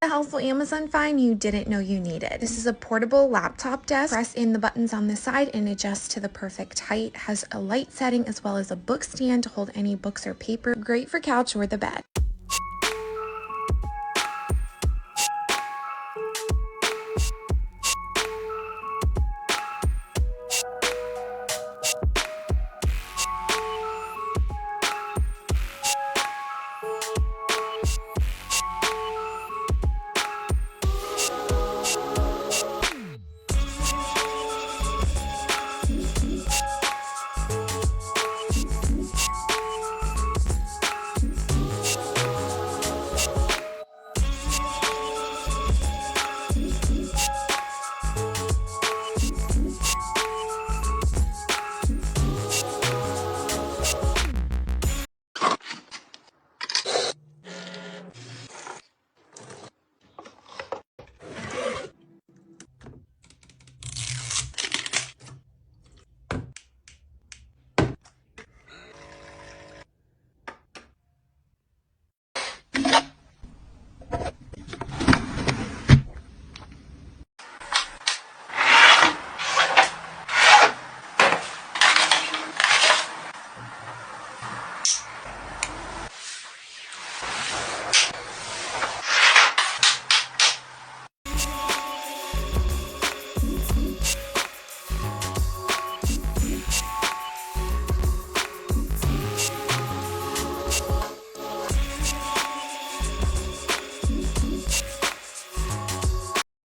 A helpful Amazon find you didn't know you needed. This is a portable laptop desk. Press in the buttons on the side and adjust to the perfect height. Has a light setting as well as a book stand to hold any books or paper. Great for couch or the bed.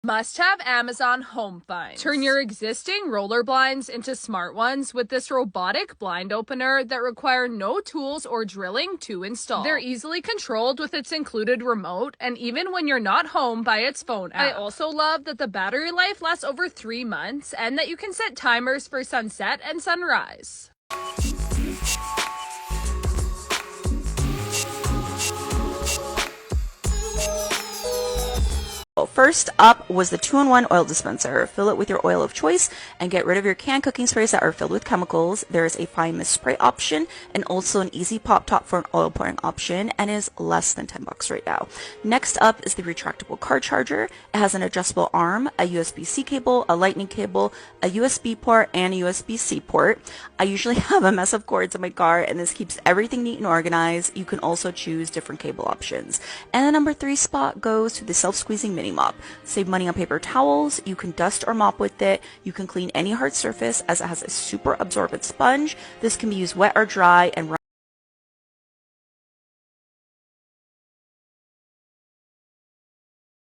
Must-have Amazon home finds. Turn your existing roller blinds into smart ones with this robotic blind opener that require no tools or drilling to install. They're easily controlled with its included remote, and even when you're not home, by its phone app. I also love that the battery life lasts over 3 months and that you can set timers for sunset and sunrise. First up was the 2-in-1 oil dispenser. Fill it with your oil of choice and get rid of your canned cooking sprays that are filled with chemicals. There is a fine mist spray option and also an easy pop top for an oil pouring option, and is less than $10 right now. Next up is the retractable car charger. It has an adjustable arm, a USB-C cable, a lightning cable, a USB port, and a USB-C port. I usually have a mess of cords in my car, and this keeps everything neat and organized. You can also choose different cable options. And the number 3 spot goes to the self-squeezing mini mop. Save money on paper towels. You can dust or mop with it. You can clean any hard surface as it has a super absorbent sponge. This can be used wet or dry and run